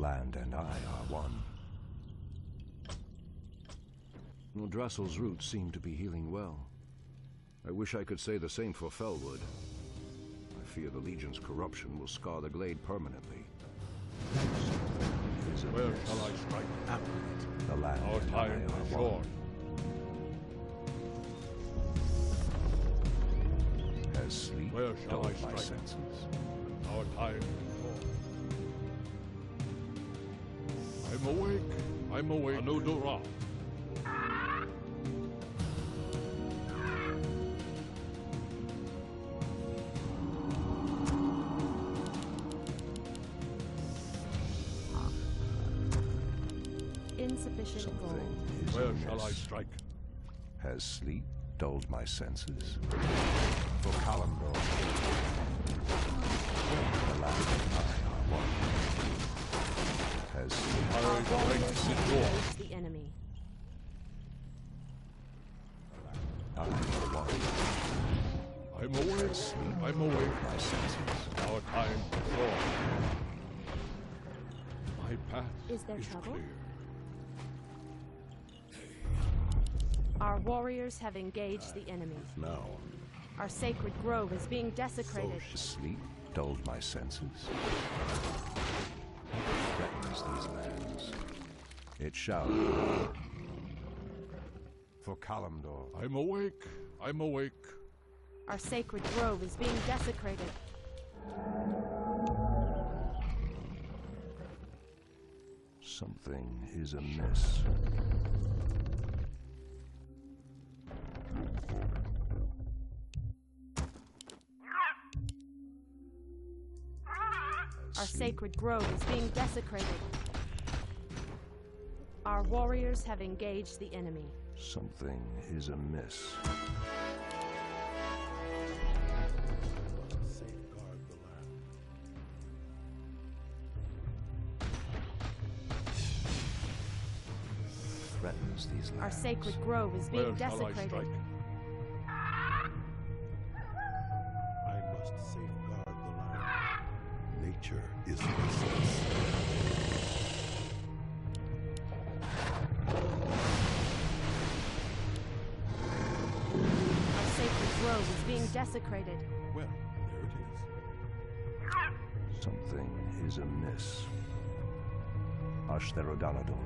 land and I are one. Dressel's roots seem to be healing well. I wish I could say the same for Felwood. I fear the Legion's corruption will scar the glade permanently. Where shall I strike? The land Our time is short. Has sleep Where shall I dulled my strike? senses? Our time is short. I'm awake. I'm awake. Anudura. Insufficient gold. Where shall I strike? Has sleep dulled my senses? For Kalimdor, the land and I are one. Has sleep Our strength is yours. The enemy. I are one. I'm awake. I'm awake. My senses. Our time is short. My path Is there trouble? clear. Our warriors have engaged the enemy. Now, Our sacred grove is being desecrated. sleep dulled my senses. It threatens these lands. It shall be. For Kalimdor, I'm awake. I'm awake. Our sacred grove is being desecrated. something is amiss. Our sacred grove is being desecrated. Our warriors have engaged the enemy. Something is amiss. Safeguard the land. Threatens these lands. Our sacred grove is being Where shall I desecrated. strike? I must safeguard the land. Nature is restless. Our sacred grove is being desecrated. Well, there it is. Something is amiss. Ashtherodanador.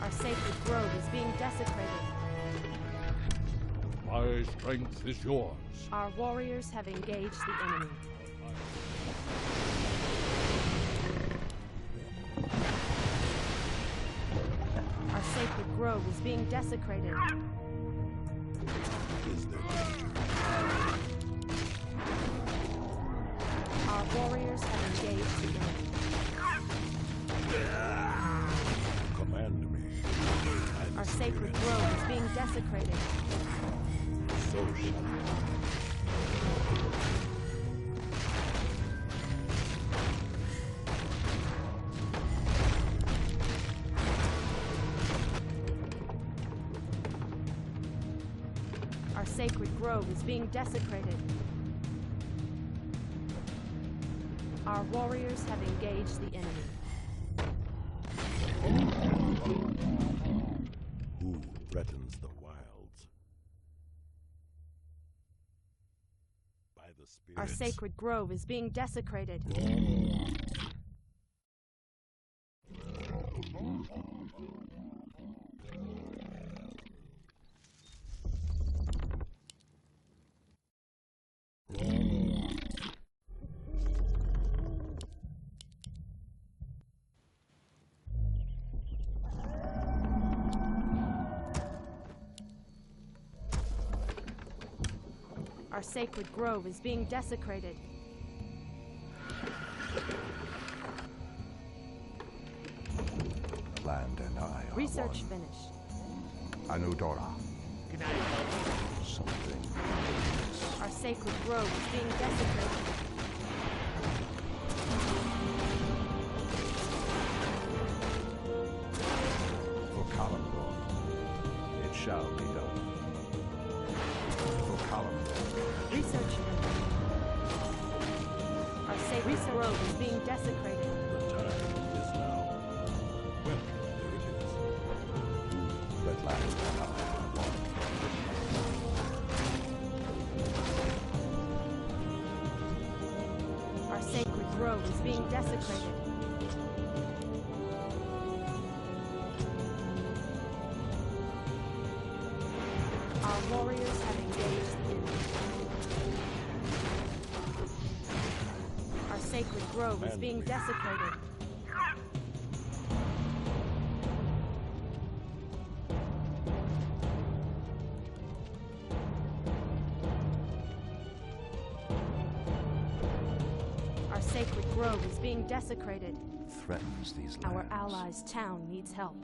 Our sacred grove is being desecrated. My strength is yours. Our warriors have engaged the enemy. Our sacred grove is being desecrated. Is there danger? Our warriors have engaged the enemy. Command me. And Our sacred grove is being desecrated. so shall it be. Our sacred grove is being desecrated. Our warriors have engaged the enemy. Who threatens the wilds? By the spirits. Our sacred grove is being desecrated. Our sacred grove is being desecrated. Land and I are Research one. finished. Anudora. Something amiss. Our sacred grove is being desecrated. For Kalimdor, it shall be done. Research finished. Our sacred grove is being desecrated. The time is now. Well, there it is. Red light and I are one. Our sacred grove is being desecrated. Our warriors have engaged the enemy. Our sacred grove is being desecrated. Our sacred grove is being desecrated. Threatens these lands. Our allies' town needs help.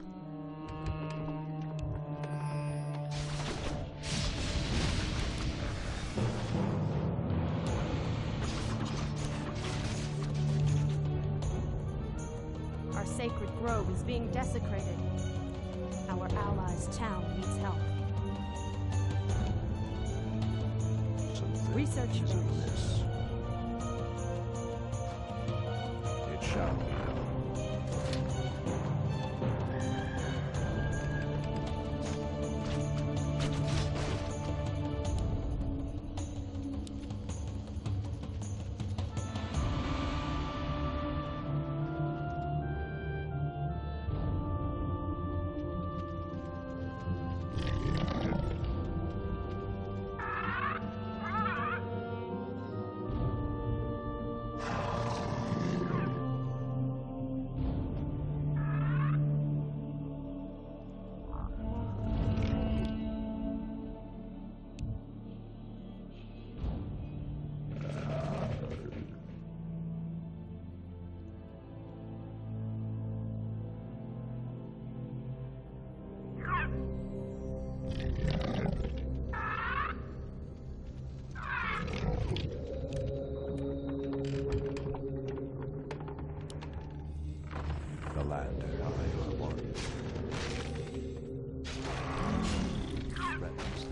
Our sacred grove is being desecrated. Our allies' town needs help. Something Research is finished. amiss. It shall be done. The land and I are one. Friends.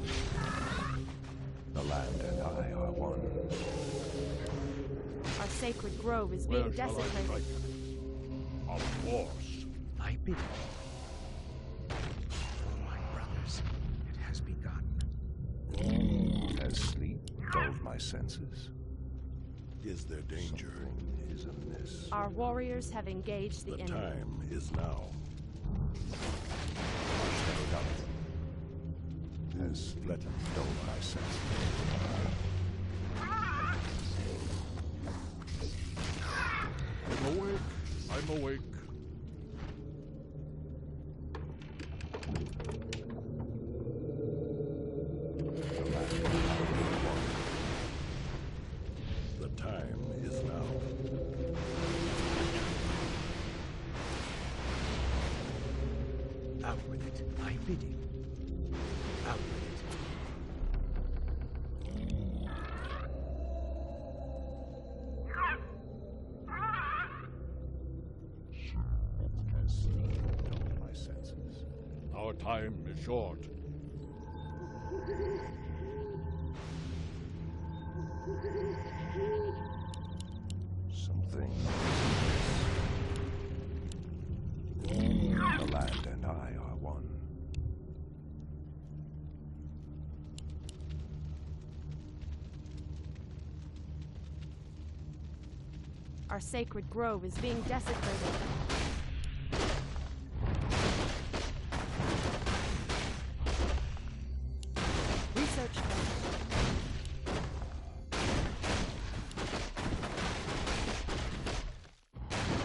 The land and I are one. Our sacred grove is Where being shall I desecrated. strike? Of course. I bid you. My brothers, it has begun. Has sleep dulled my senses? Is there danger? Something is amiss. Our warriors have engaged the The enemy. time is now. Has sleep dulled my senses? I'm awake. I'm awake. The time is now. Out with it. I bid you. Out with it. Has sleep dulled my senses? Our time is short. Something is amiss. The land and I are one. Our sacred grove is being desecrated. Research finished.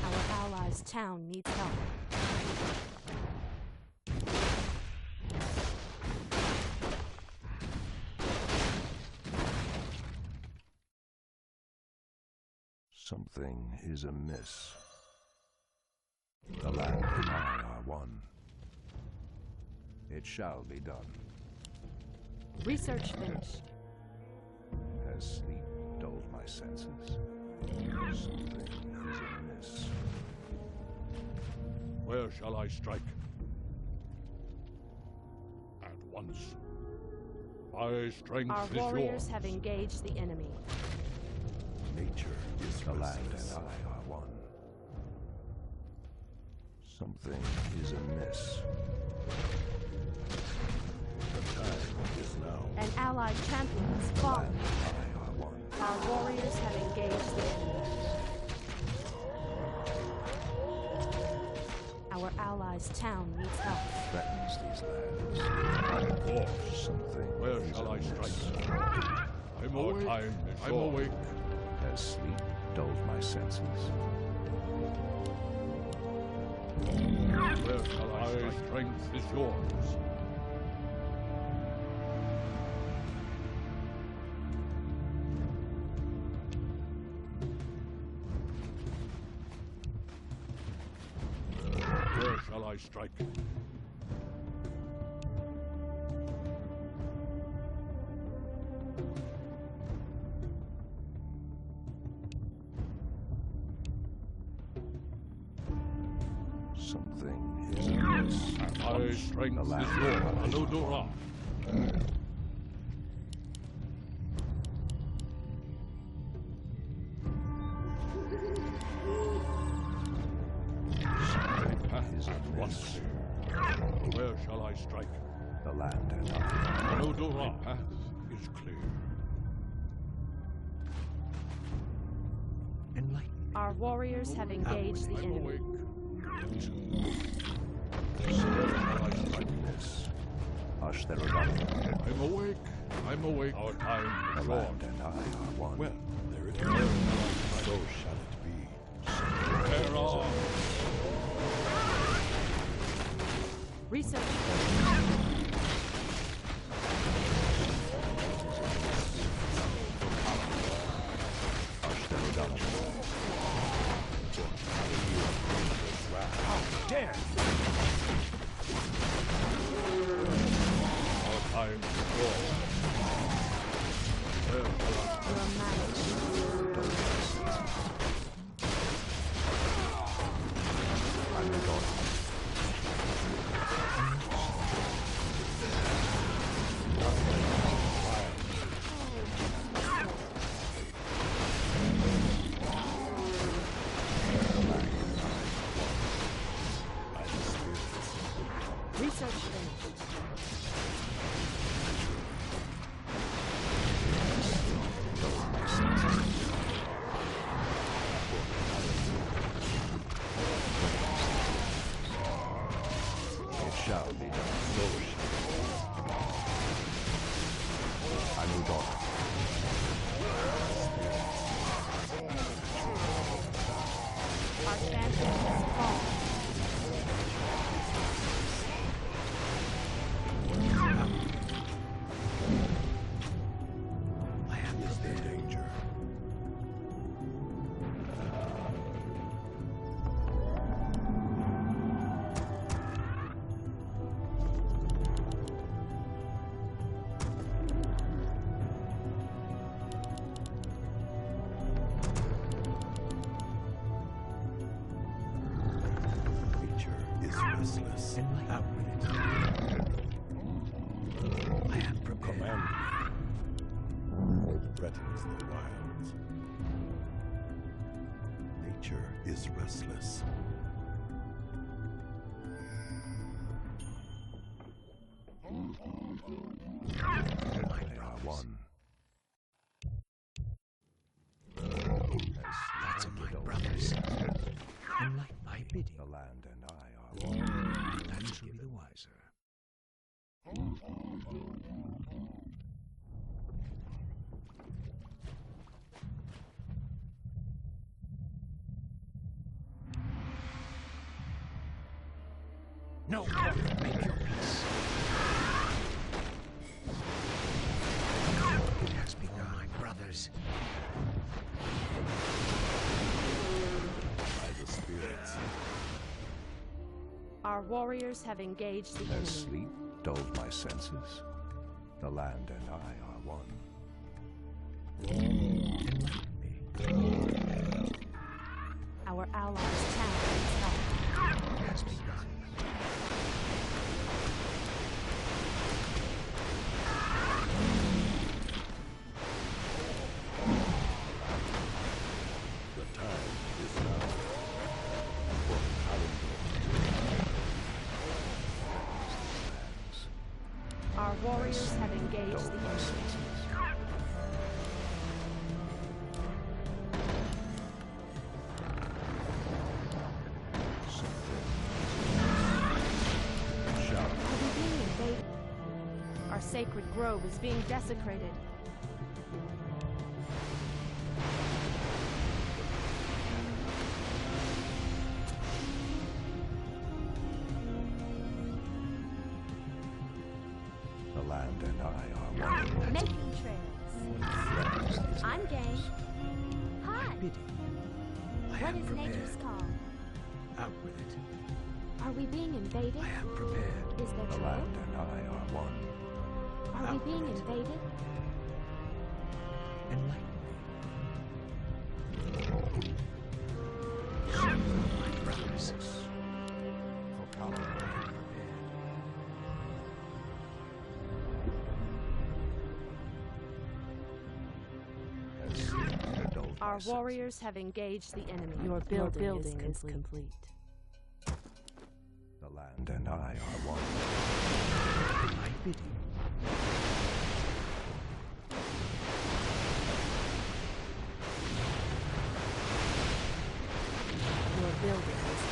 Our allies' town needs help. Something is amiss. The land and I are one. It shall be done. Research finished. Has sleep dulled my senses? Something is amiss. Where shall I strike? At once. My strength Our is warriors yours. have engaged the enemy. Nature is The land and restless. I are one. Something is amiss. The time is now. An allied champion has The fallen. land and I are one. Our warriors have engaged the enemy. Our allies' town needs help. Threatens these lands. War. Something Where is shall I amiss. strike? I'm awake. I'm awake. Has sleep dulled my senses? Where shall I strike? My strength is yours. Where shall I strike? Something is amiss. My strength The land is yours. and I are Alodora. Something Path is at once amiss. clear. Where shall I strike? The land and I. Alodora. Path is clear. Enlighten. Our warriors have engaged the I'm enemy. awake. This. Hush their rebellion. I'm awake. I'm awake. Our time The is short. land and I are one. Well, there it is. So shall it be. Bear on. Research. Hush their rebellion. How dare Our time is short. Where shall I Your managed. I'm your daughter. Research finished. It shall be done. So shall it be. I'm your daughter. Our champion has fallen. I am is there danger? Nature is restless. How will it be? I am prepared. Command me. Threatens the wilds. Nature is restless. They are one. Lots of my brothers. Enlighten my bidding. The land and I are one. None shall be the wiser. No, make your peace. It has begun, my brothers. By the spirits. Our warriors have engaged the As enemy. sleep dulled my senses, the land and I are one. Enlighten me. Our allies' town needs help. It has begun. Our warriors have engaged the enemy. Are we being invaded? Our sacred grove is being desecrated. The land and I are one. Making trails. I'm game. Hi. I What am is prepared. nature's call? Out with it. Are we being invaded? I am prepared. Is there The trouble? land and I are one. Are we being invaded? Enlighten me. My brothers. For Kalimdor, I am prepared. Has sleep dulled my Our senses. warriors have engaged the enemy. Your building is complete. The land and I are one. I bid you. Your building is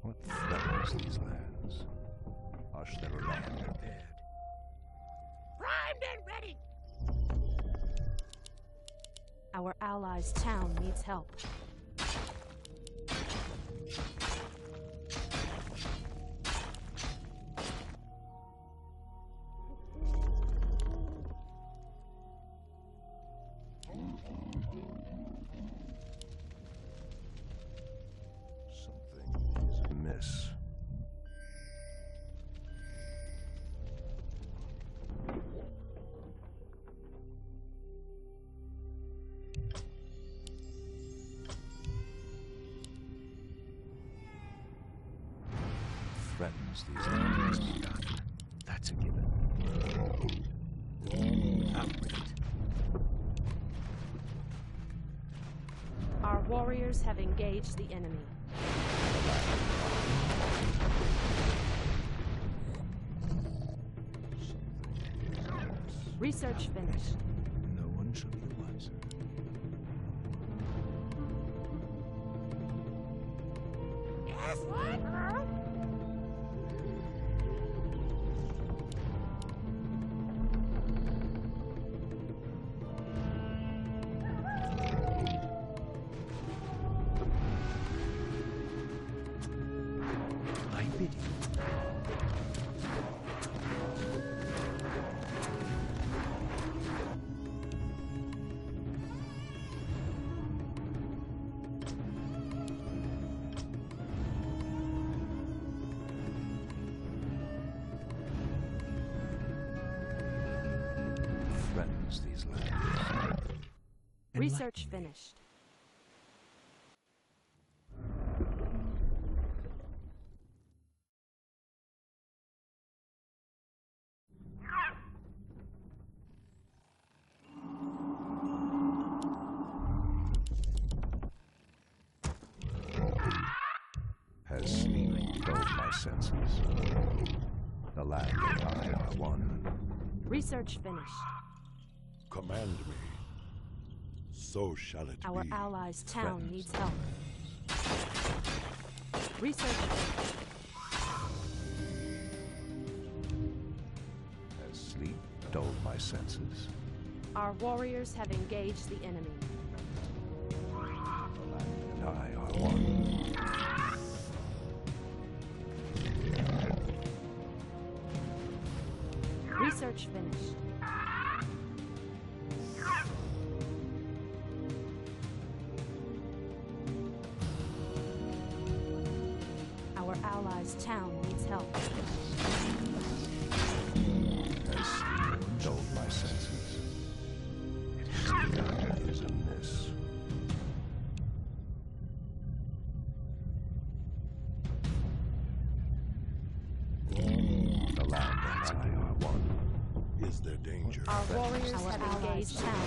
What threatens these lands? Hush their land. Prepared. primed and ready. Our allies' town needs help. Something is amiss. Threatens these lands. Be done. That's a given. Out with it. Our warriors have engaged the enemy. Research finished. No one shall be the wiser. Yes, what? I bid you. Threatens these lands. Research finished. Has sleep dulled my senses. The land and I are one. Research finished. Command me. So shall it Our be. allies' town Threatens needs help. Research finished. Has sleep dulled my senses. Our warriors have engaged the enemy. The land and I are one. Research finished. Our allies' town needs help. Has sleep dulled my senses. It is amiss. Our warriors have engaged town.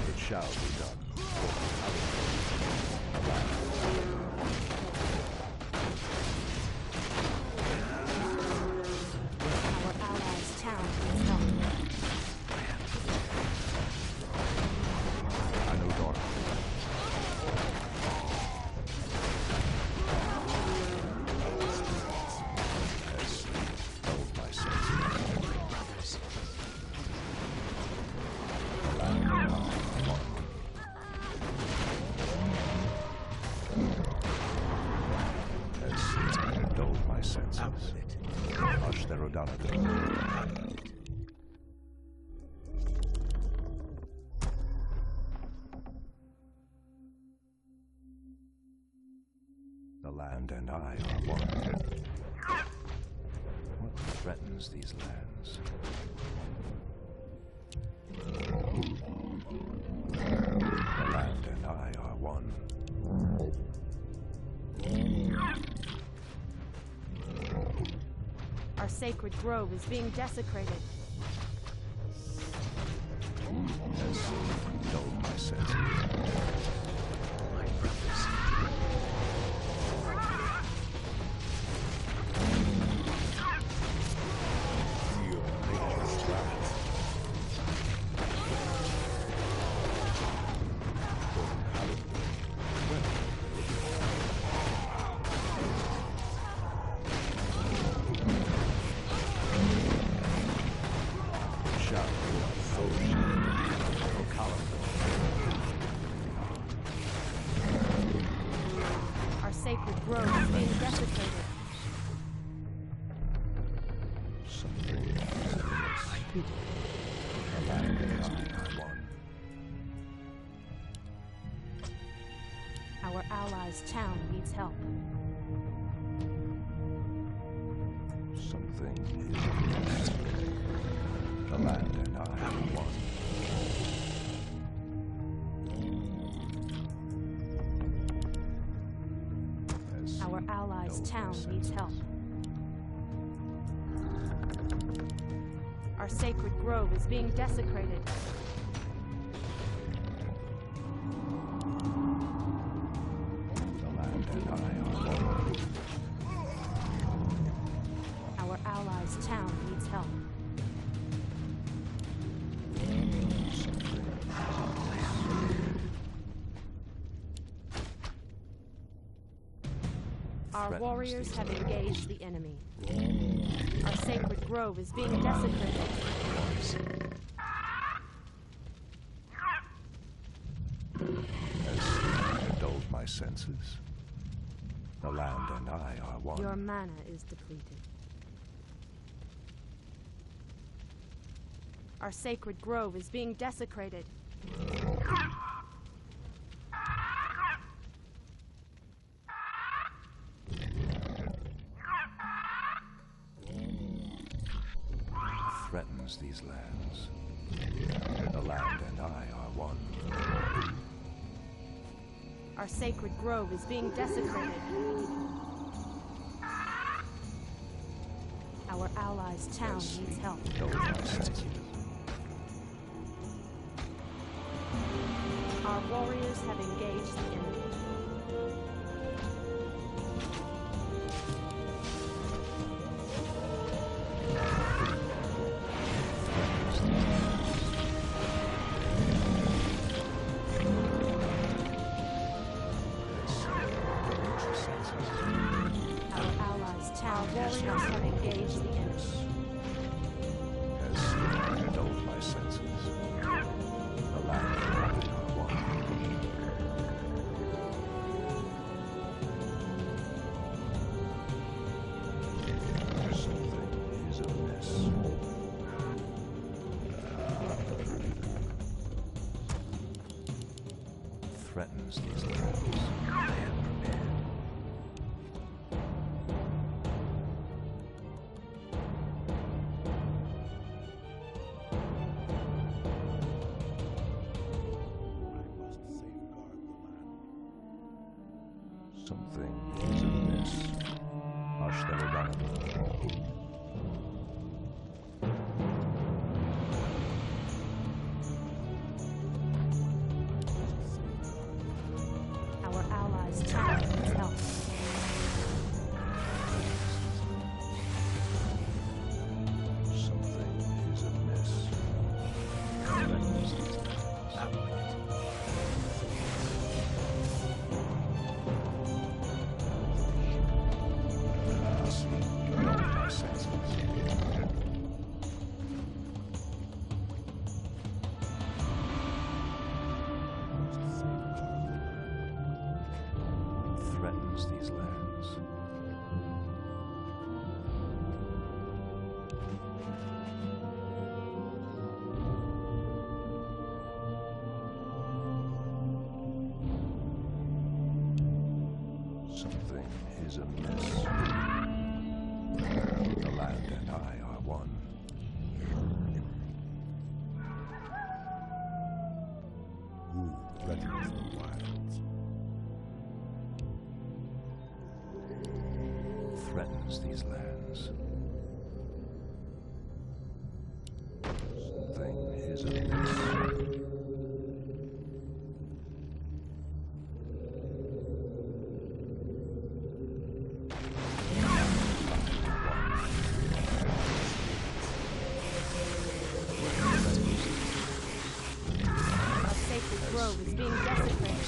It shall be done. Our allies' town needs help. I know dark. Out with it. Hush their O'Donovan. The land and I are one. What threatens these lands? The land and I are one. Our sacred grove is being desecrated. Has dulled my senses. My brothers. Feel nature's wrath. Our sacred grove is being desecrated. Something is amiss. The land and I are one. Our allies' town needs help. Something is amiss. The land and I are one. Our allies' town needs help. Our sacred grove is being desecrated. The land and I are one. Our allies' town needs help. Our warriors have engaged the enemy. Our sacred grove is being desecrated. Has dulled my senses. The land and I are one. Your mana is depleted. Our sacred grove is being desecrated. Threatens these lands. The land and I are one. Our sacred grove is being desecrated. Our allies' town needs help. Dulled my senses. Our warriors have engaged the enemy. Our warriors have engaged the enemy. Has dulled my senses. The land and I are one. Something is amiss. Threatens these lands. Something is amiss. Hush their O'Donovan. Something is amiss. The land and I are one. Who threatens the wilds? Threatens these lands. Something is amiss. Our sacred grove is being desecrated.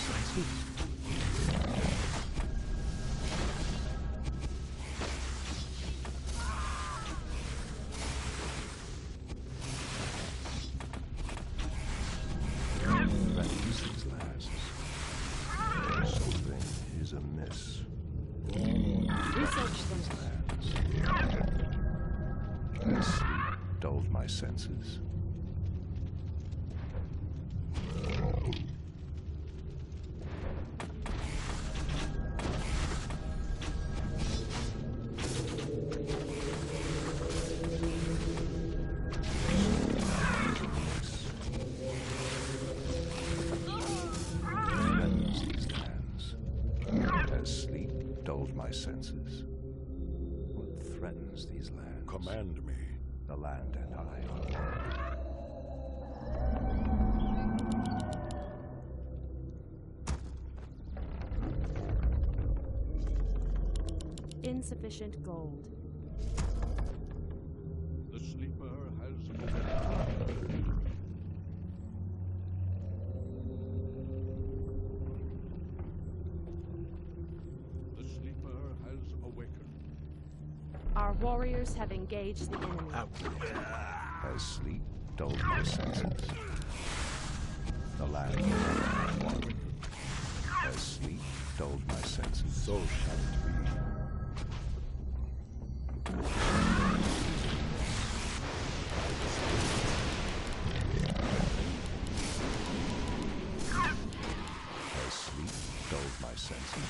Threatens these lands. Something is amiss. Research them. As sleep dulled my senses. Threatens these lands. As sleep dulled my senses. What threatens these lands? Command me. The land and I are one. Insufficient gold. The sleeper has awakened. The sleeper has awakened. Our warriors have engaged the enemy. As sleep dulled my senses. The land and I are one. As sleep dulled my senses. So shall it be. As sleep dulled my senses.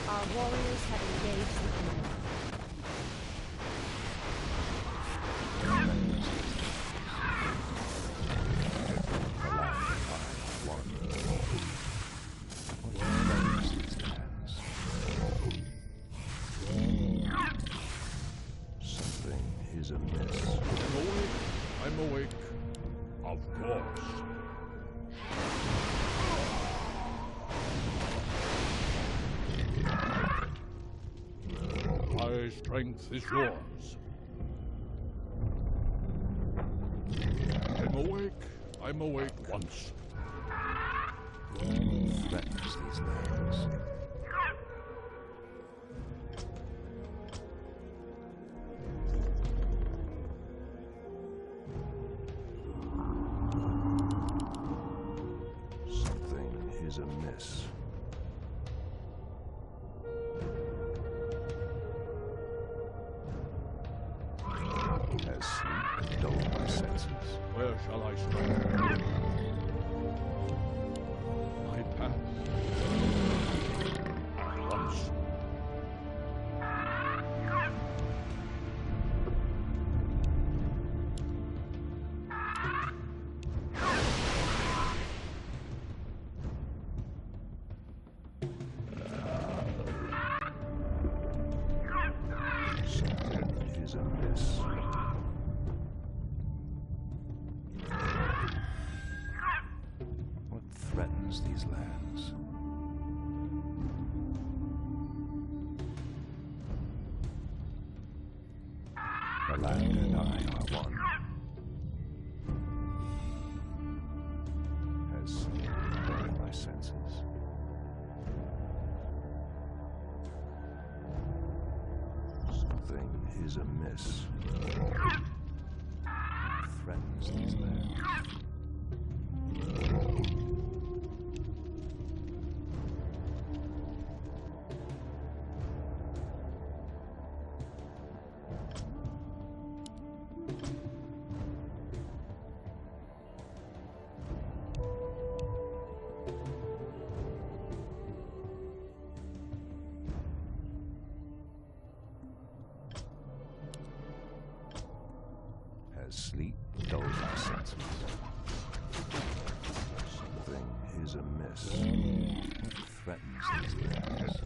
Our warriors have engaged the enemy. The land and I are one. What threatens these lands? Something is amiss. I'm awake. Of course. My strength is yours. I'm awake once. Threatens these lands. Something is amiss. As sleep dulled my senses. Where shall I strike? My path. Once. Something is amiss. What threatens these lands? The land and I are one. As sleep dulled my senses. Something is amiss. Threatens these lands. As sleep dulls my senses. Something is amiss. What threatens these lands?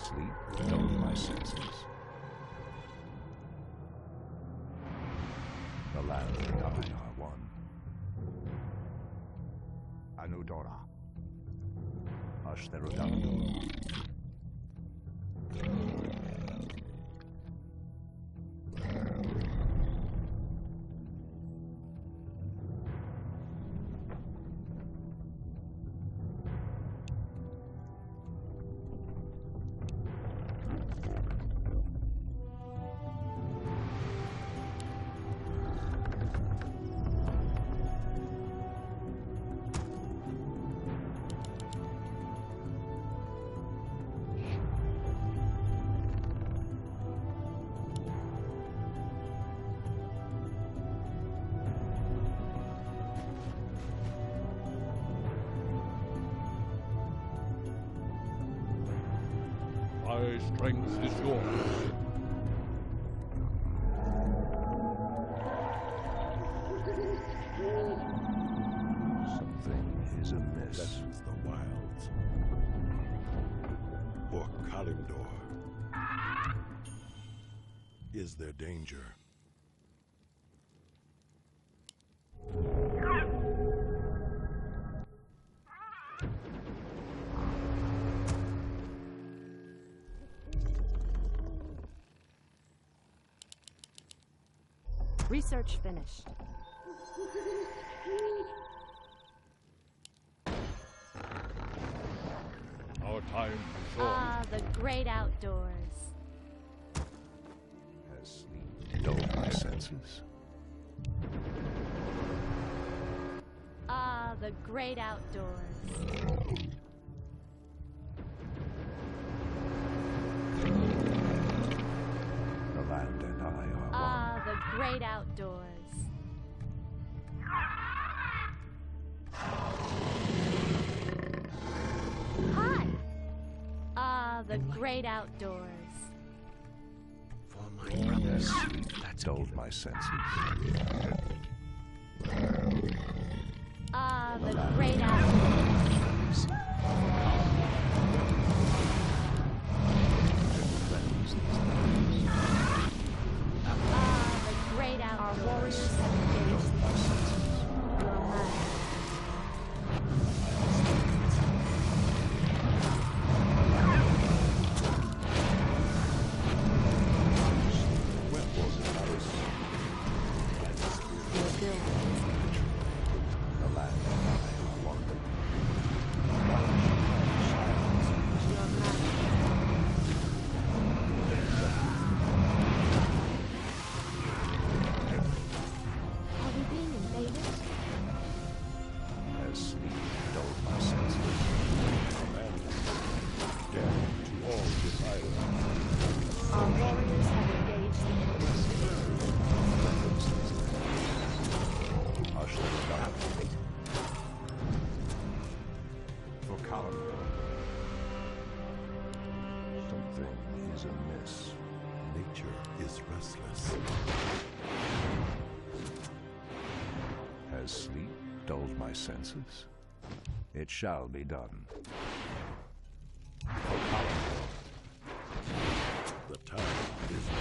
Sleep dulls my senses. The land and I are one. Anudora. Ashterudamdu. My strength is yours. Something is amiss. Lessens the wilds. Or Kalimdor. Is there danger? Research finished. Our time is short. Ah, the great outdoors. As sleep dulls my senses. Ah, the great outdoors. The land and I are one. Ah, the great outdoors. Hi! Ah, the great outdoors. For my brothers. That's Dulled my senses. Ah, the great outdoors. Ah, the great outdoors. Our warriors have engaged your land. Where was it I was? Your buildings. The land and I are one. Your land. Are we being invaded? As sleep dulled my senses. Death to all this island. Our warriors have engaged the enemy. Hush them down. For Kalimdor. Something is amiss. Nature is restless. Has sleep dulled my senses? It shall be done. For Kalimdor. The time is now.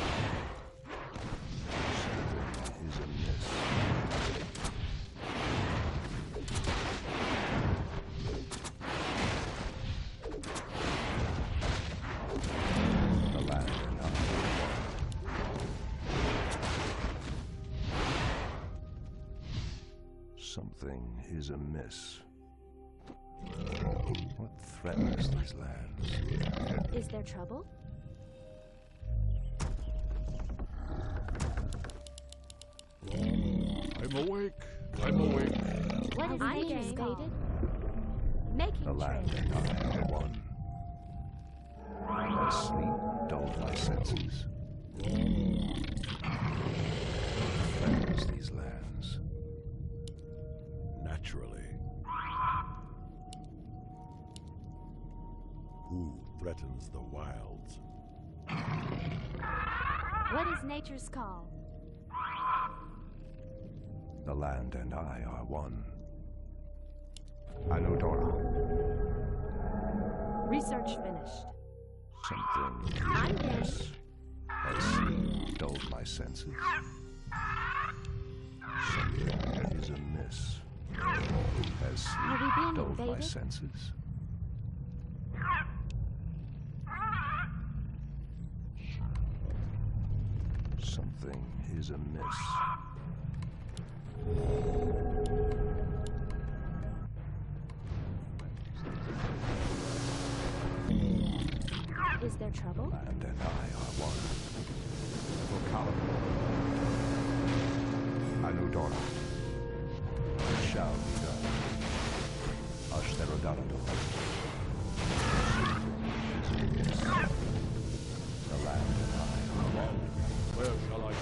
Something is amiss. The land and I are one. Something is amiss. What threatens these lands? Is there trouble? I'm awake. I'm awake. What is nature's called? Making The land trade. and I are one. As sleep dulled my senses. Cleanse these lands. Naturally. Who threatens the wilds? What is nature's call? The land and I are one. Anudora. Research finished. Something I'm game. as sleep dulled my senses. Something is amiss. As Are we sleep being dulled my invaded? senses. Something is amiss. Is there trouble? Land and I are one. For Kalimdor. Anudora. It shall be done. Ashtherodarador. The land and I are one. Where shall I go?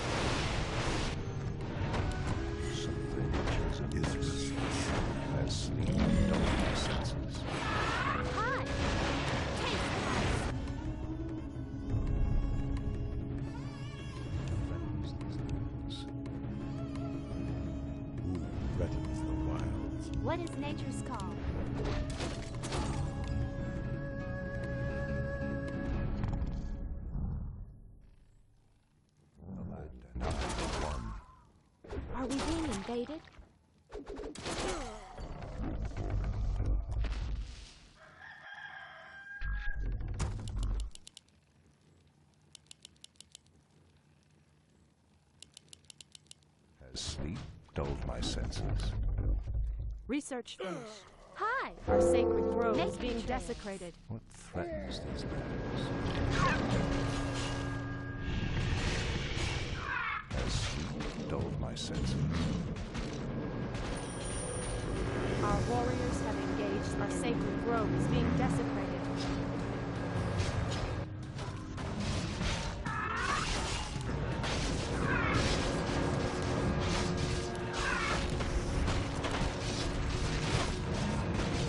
Something is amiss. As sleep dulled my senses. Hi! Taste test! Who threatens the wilds? What is nature's call? The land and I are one. Are we being invaded? As sleep dulled my senses. Research finished. Hi! Our sacred grove is Making being trails. desecrated. What threatens these lands? As sleep dulled my senses. Our warriors have engaged. Our sacred grove is being desecrated.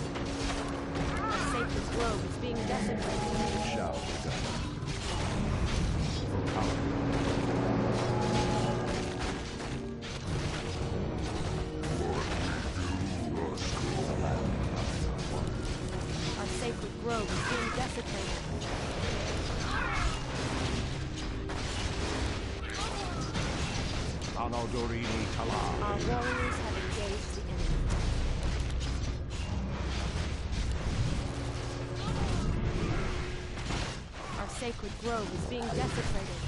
Our sacred grove is being desecrated. It shall be done. For Kalimdor. The land and I are one. Our sacred grove is being desecrated. Anodorini Tala. Our warriors have engaged the enemy. Our sacred grove is being desecrated.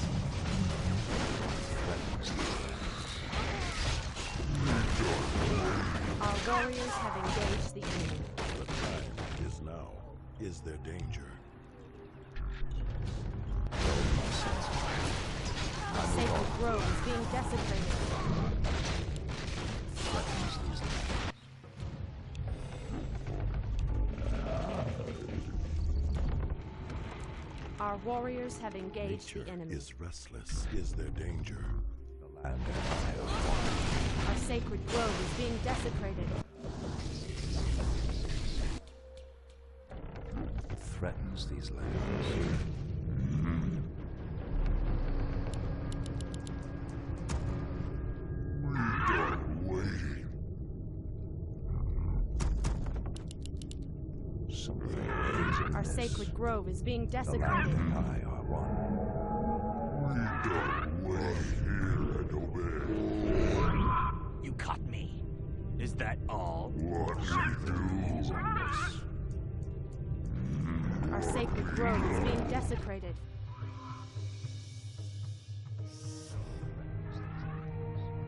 Our warriors have engaged the enemy. The time is now. Is there danger? Our sacred grove is being desecrated. Our warriors have engaged Nature the enemy. is restless. Is there danger? The land and I are one. Our sacred grove is being desecrated. Threatens these lands. Something is Our amiss. sacred grove is being The land desecrated. and I are one. You caught me. Is that all? Something is amiss. Our sacred grove is being desecrated.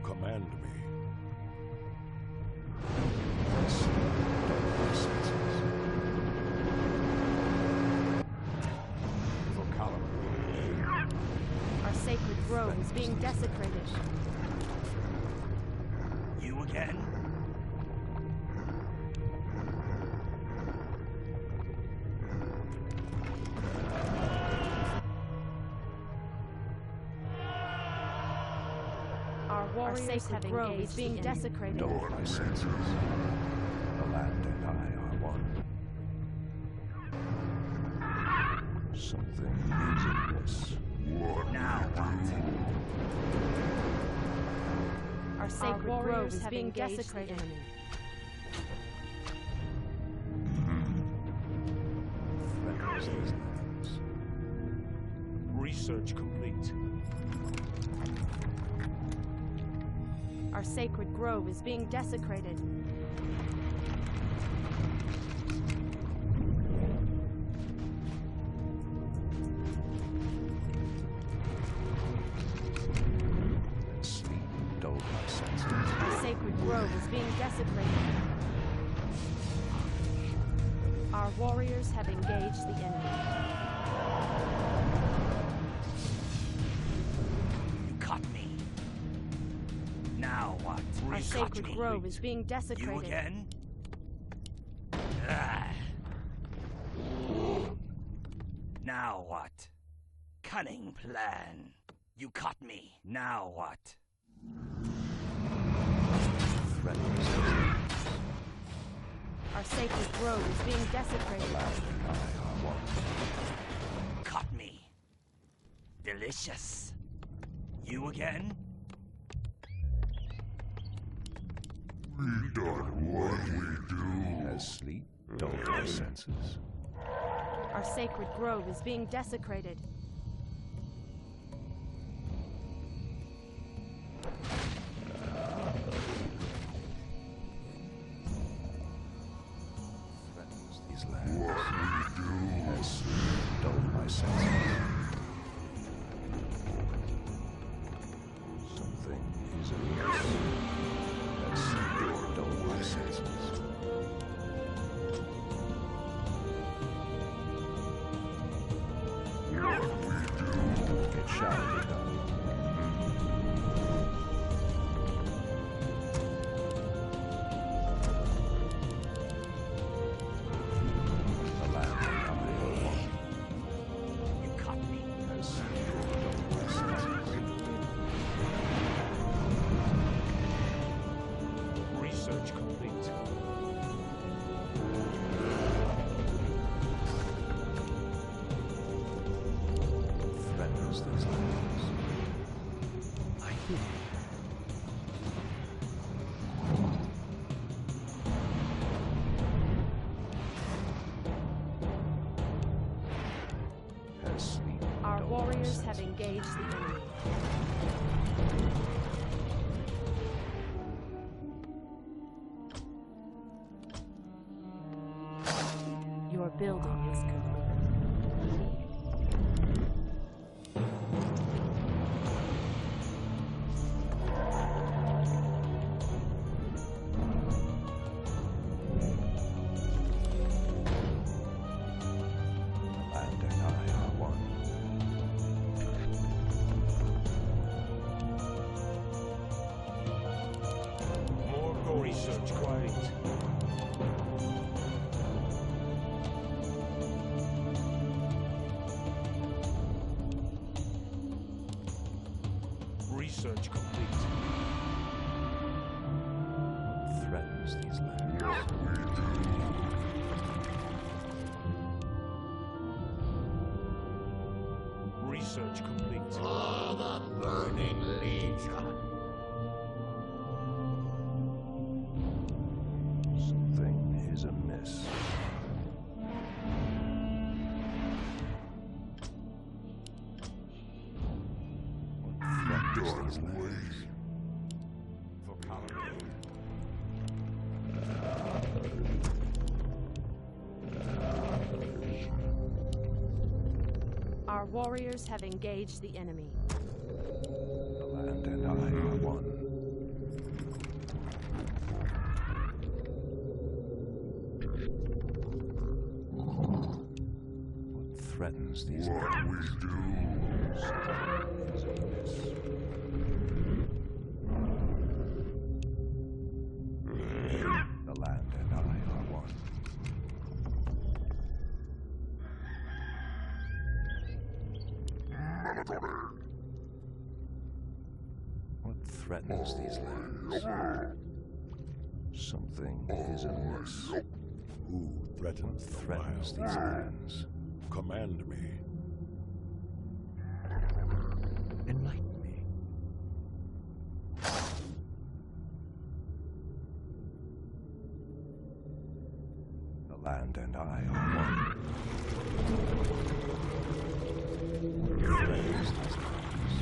Command me. For Kalimdor. Our sacred grove is being desecrated. You You again? Our warriors have engaged, being desecrated. Dull my senses. The land and I are one. Something is amiss. Now what? Our sacred grove is being desecrated. Threatens these lands. Research complete. Our sacred grove is being desecrated. Sleep dulled my senses. Our sacred grove is being desecrated. Our warriors have engaged the enemy. You caught me. Now what? Our sacred grove is being You desecrated. again? Ah. Now what? Cunning plan. You caught me. Now what? Threatens these lands. Our sacred grove is being desecrated. The land and I are one. Caught me. Delicious. You again? We done what we do. Has sleep dulled my senses? Our sacred grove is being desecrated. Threatens these lands. Has sleep dulled my senses? Something is amiss. Has sleep dulled my senses? It shall be done. The land and I are one. You caught me. Has dulled my senses? Research complete. Threatens these lands. I hear. Has sleep Our dulled my warriors have senses? engaged the enemy. Your building is complete. The land and I are one. More research complete. Research complete. Threatens these lands. Research complete. The Burning Legion. Something is amiss. What threatens these lands? For Kalimdor. Our warriors have engaged the enemy. The land and I are one. What threatens these lands? Something is amiss. What threatens these lands? Something is amiss. Who threatens What threatens these lands? Command me. Enlighten me. The land and I are one. What threatens these lands?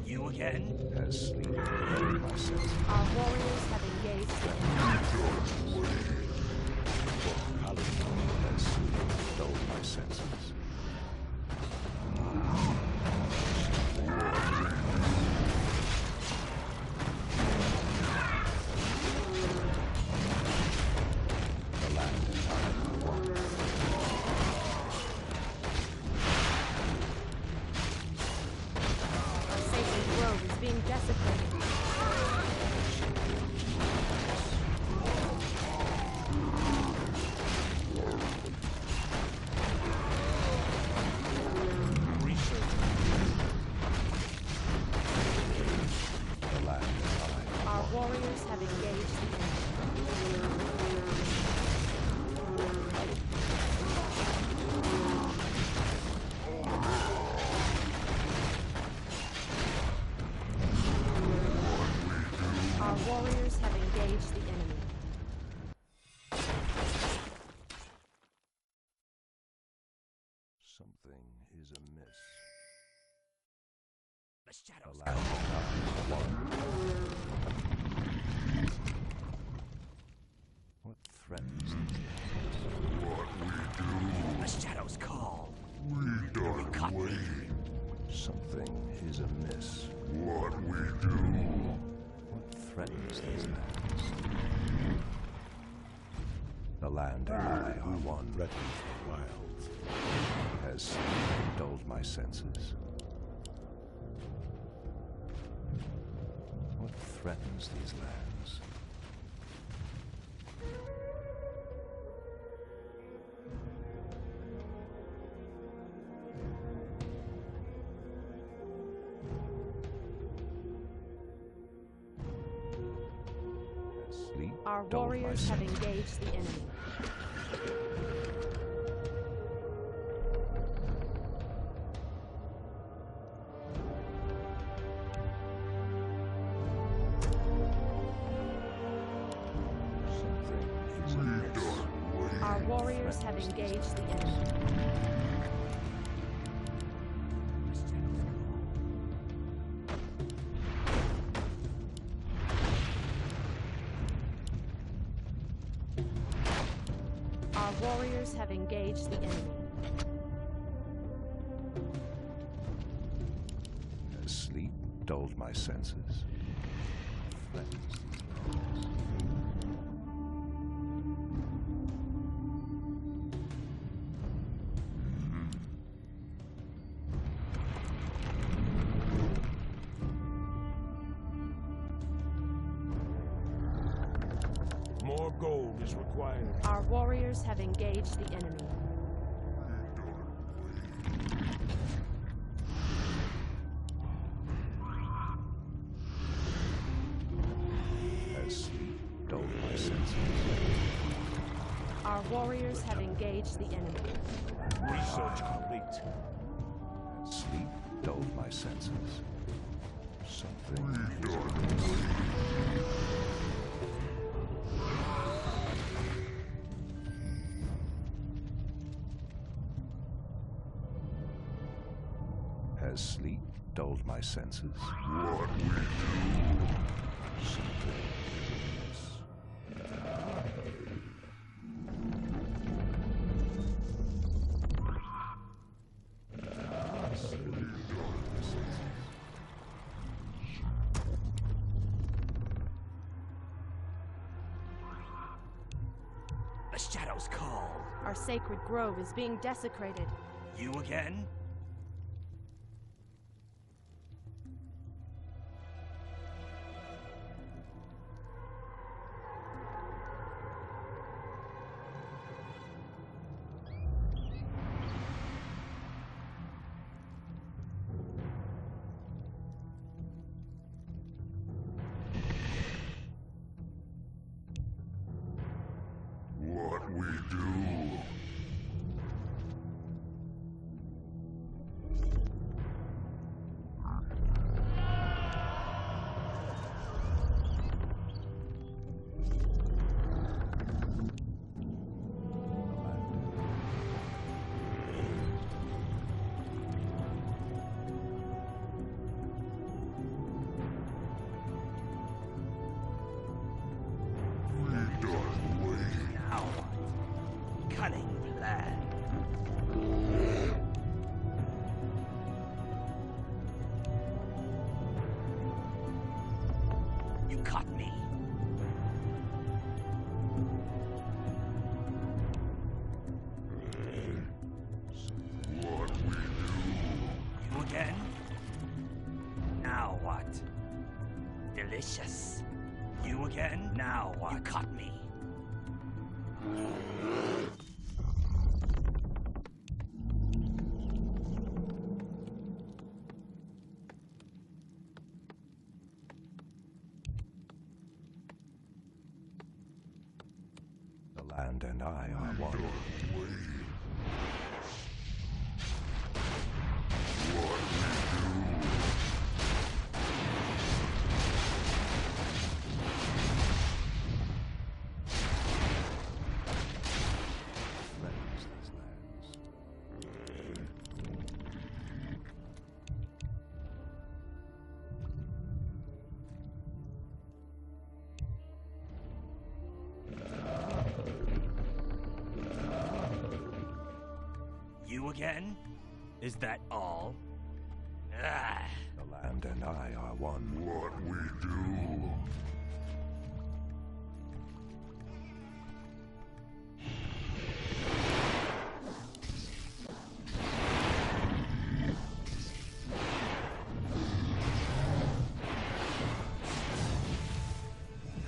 You again? Has sleep dulled my senses? Our warriors have engaged the enemy. Kalimdor. Has sleep dulled my senses? The land and I are one. Our sacred grove is being desecrated. The land and I are Our warriors have engaged the enemy. Our warriors have engaged the enemy. something is amiss. The The shadows land and I are one. What threatens these lands? The shadows call. We You caught me. Something is amiss. what we do. What threatens these lands? The land and I are one. Threatens the wilds. Has sleep dulled my senses? What threatens these lands? Has sleep Our dulled my warriors have senses? engaged the enemy. Something is amiss. Our warriors have engaged the enemy. The shadows call. Our warriors have engaged the enemy. Has sleep dulled my senses? Threatens these lands? More gold is required. Our warriors have engaged the enemy. Has sleep dulled my senses? Our warriors have engaged the enemy. Research complete. Has sleep dulled my senses? Something is amiss. Has sleep dulled my senses? What we do. Something is amiss. Has sleep dulled my senses? The shadows call. Our sacred grove is being desecrated. You again? cunning plan. You caught me. What we do? You again? Now what? Delicious. You again? Now what? You caught me. The land and I are one. You again? Is that all? Ah. The land and I are one. What we do?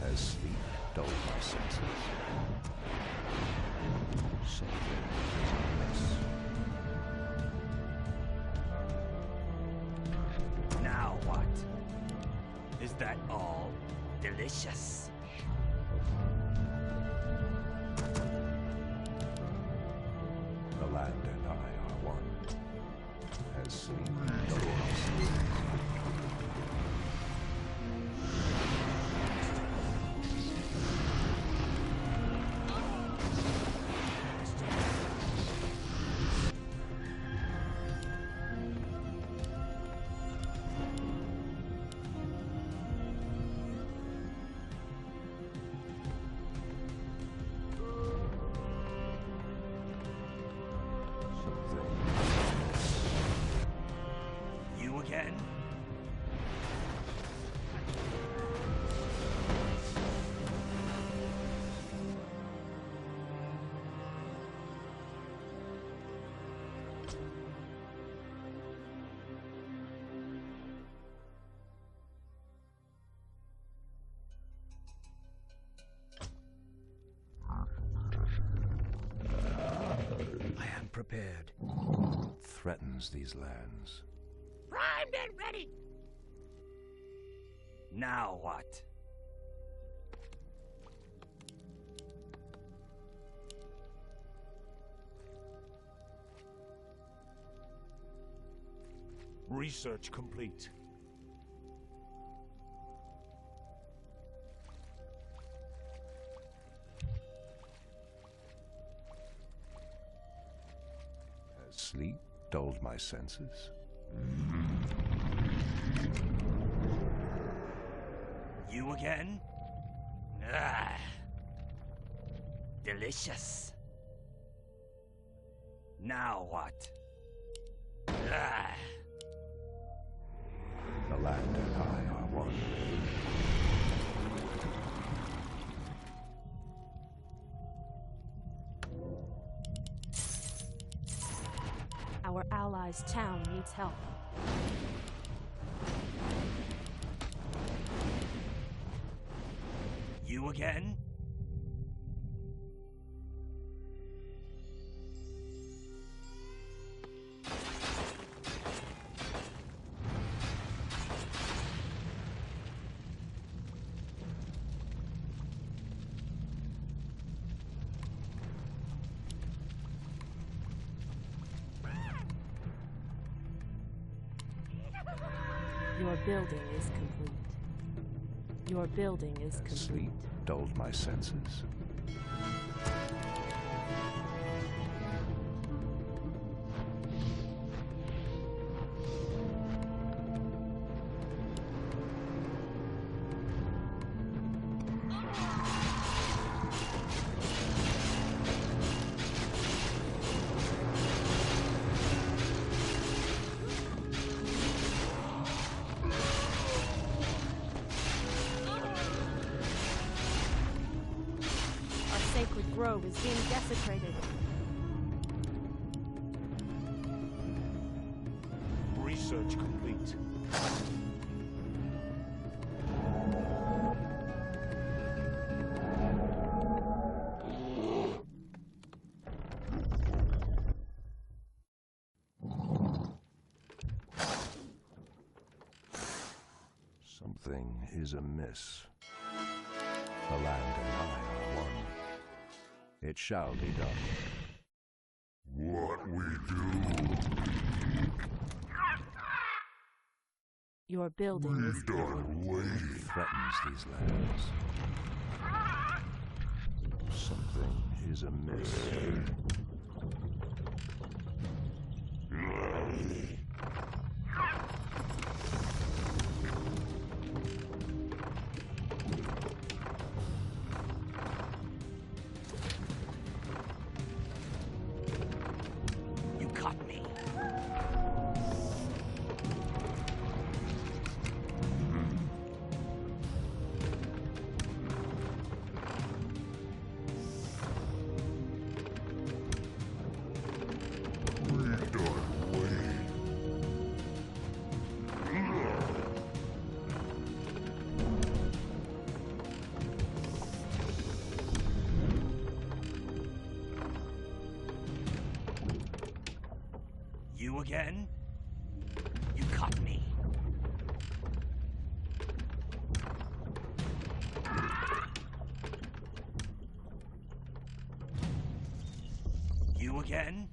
Has sleep dulled my senses? Sacred is Now what? Is that all? Delicious. the land and I are one. Has sleep dulled my senses? You again? I am prepared. Threatens these lands. Primed and ready! Now what? Research complete. Has sleep dulled my senses? You again? Ah. Delicious. Now what? Ah. The land and I are one. Our allies' town needs help. You again? Your building is complete. Your building is Has complete. sleep dulled my senses? sacred grove is being desecrated. Research complete. Something is amiss. The land and I are one. It shall be done. What we do, Your building we is done waiting. Threatens these lands. Something is amiss. You caught me. We done waiting. You again? You caught me. You again?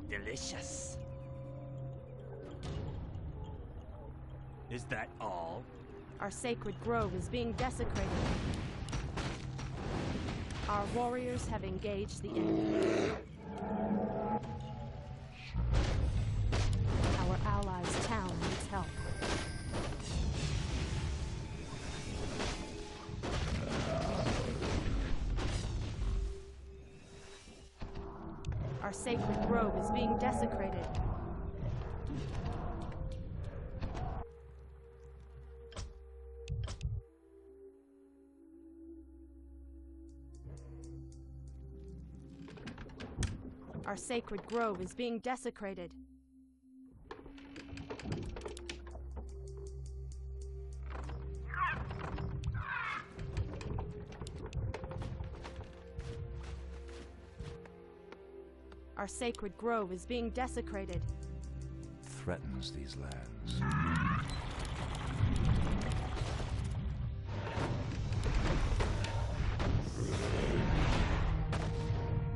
Delicious. Is that all? Our sacred grove is being desecrated. Our warriors have engaged the enemy. Our allies' town needs help. Our sacred grove is being desecrated. Our sacred grove is being desecrated. Our sacred grove is being desecrated. Threatens these lands.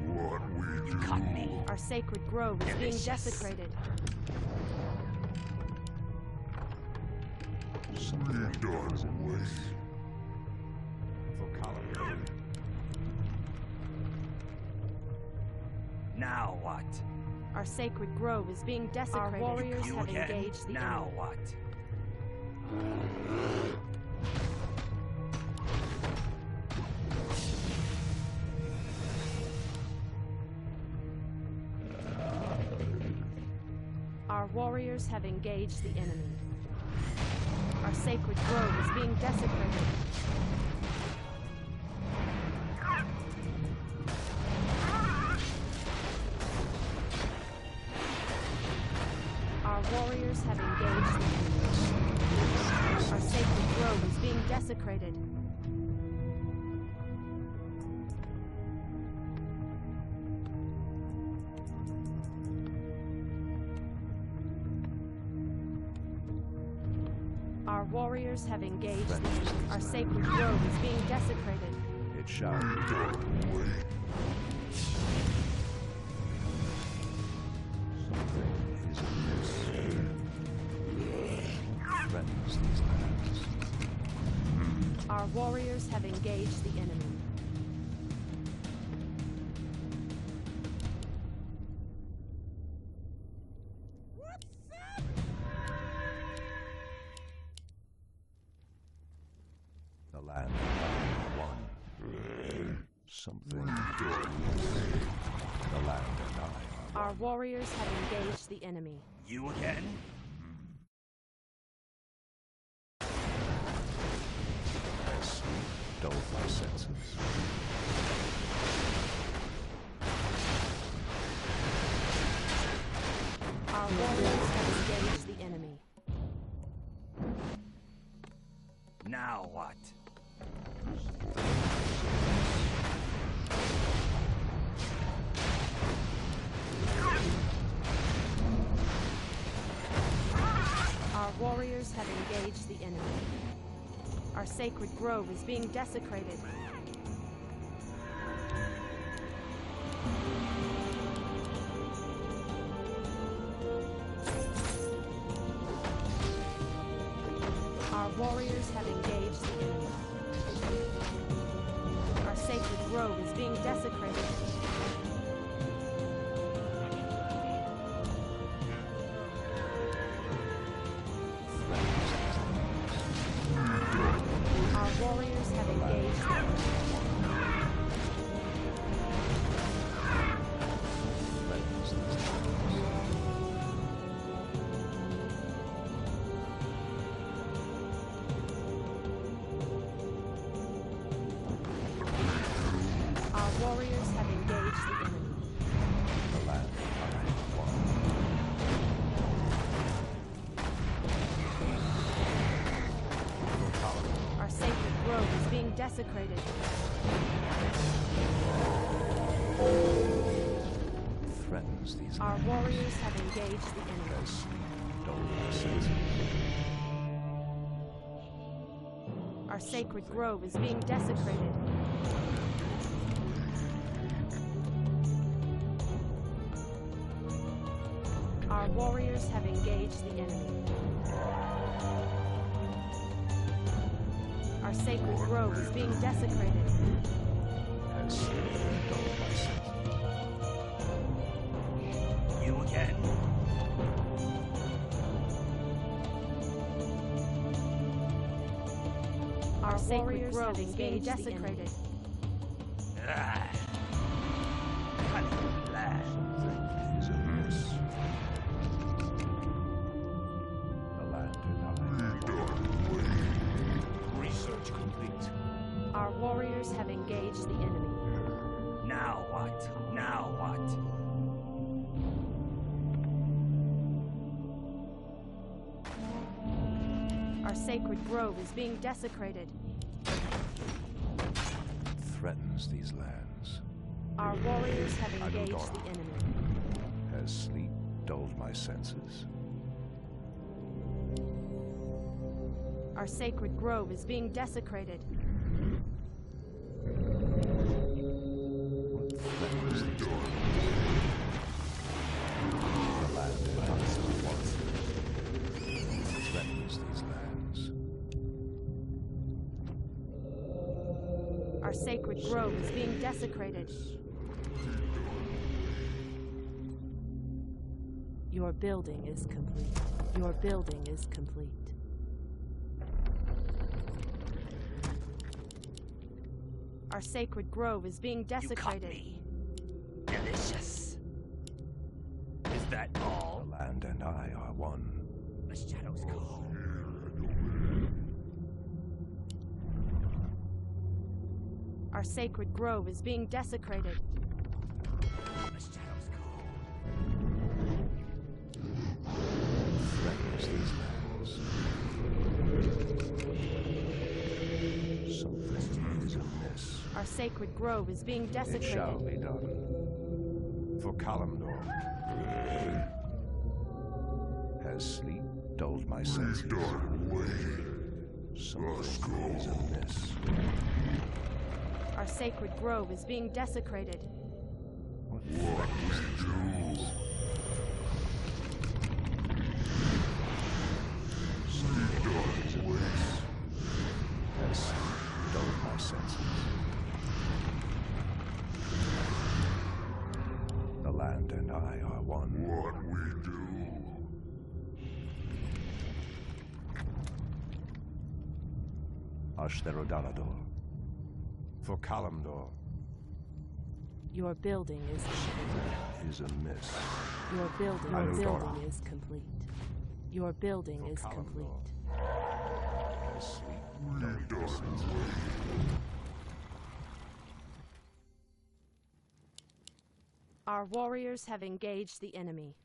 What we do, Caught me. Our sacred grove is being Delicious. desecrated. we done waiting. For Kalimdor. Now what? Our sacred grove is being desecrated. Our warriors You have again? engaged the Now enemy. what? Our warriors have engaged the enemy. Our sacred grove is being desecrated. Our warriors have engaged the enemy. Our sacred grove is being desecrated. Our warriors have engaged the enemy. Our sacred grove is being desecrated. It shall be done. Done waiting. Something is amiss. Threatens these lands. Our warriors have engaged the enemy. The land and I are one. Something done. The land and I are Our warriors have engaged the enemy. You again? sweet. dulled my senses. Our warriors have engaged the enemy. Now what? Our warriors have engaged the enemy. Our sacred grove is being desecrated. Our warriors have engaged the enemy. Our sacred grove is being desecrated. Our warriors have engaged the enemy. Our warriors have engaged the enemy. The land I won. Our sacred grove is being desecrated. Threatens these Our lands. warriors have engaged the enemy. As sleep dulled my senses. Our sacred grove is being desecrated. Our warriors have engaged the enemy. Our sacred grove is being desecrated. As sleep dulled my senses. You again? Our sacred grove is being desecrated. Ah. Cunning lad. Something is amiss. The land and I. Research complete. Our warriors have engaged the enemy. Now what? Now what? Our sacred grove is being desecrated. Threatens these lands. Our warriors have engaged Kalimdor. the enemy. Has sleep dulled my senses? Our sacred grove is being desecrated. What threatens these lands? The land and I won. Threatens these lands. Our sacred grove is being desecrated. Your building is complete. Your building is complete. Our sacred grove is being You caught desecrated. me. Delicious. Is that The all? land and I are one. The shadows call. Our sacred grove is being desecrated. The shadows call. Threatens these lands. Something is amiss. Our sacred grove is being It shall desecrated. be done. For Kalimdor. Has sleep dulled my senses? Something is amiss. Our sacred grove is being desecrated. What threatens these lands? Something is amiss. Has sleep dulled my senses? The land and I are one. What we do. Ashtherodalador. For Kalimdor. Your building is complete. Is amiss. Your building Kalimdor. is complete. Your building For is Kalimdor. complete. As sleep dulled my senses. Our warriors have engaged the enemy.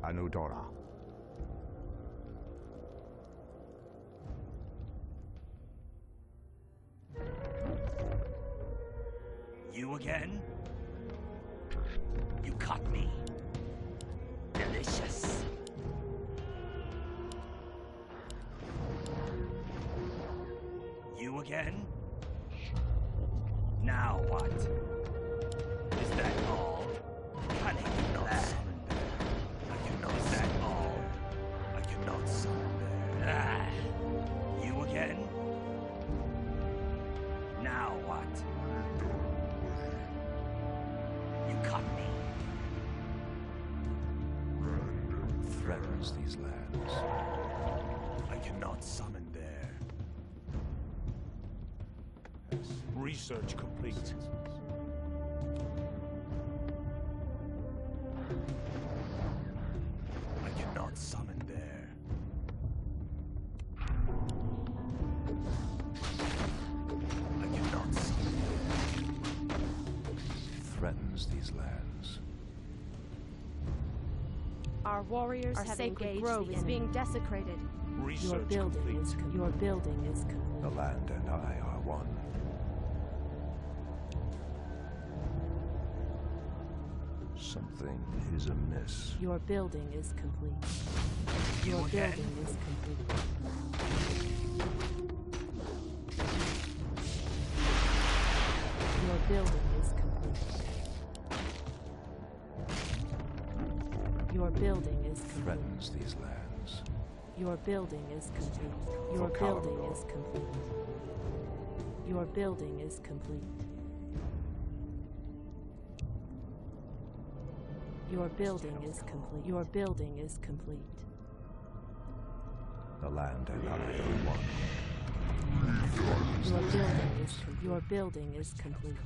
Anudora. You again? You caught me. Delicious. You again? Now what? Is that all? Kalimdor. I cannot. Is that all? I cannot surrender. Ah! You again? Now what? You caught me. Threatens these lands. I cannot summon there. Research complete. I cannot summon there. I cannot summon there. Threatens these lands. Our warriors have sacred grove is being desecrated. Research complete. Your building is complete. The land and I are one. Something is amiss. Your building is complete. You Your again? building is complete. Your building is complete. Your building is complete. Threatens these lands. Your building is complete. Your For building Kalimdor. is complete. Your building is complete. Your building is complete. Your building is complete. The land and I are one. Your building is your building is complete.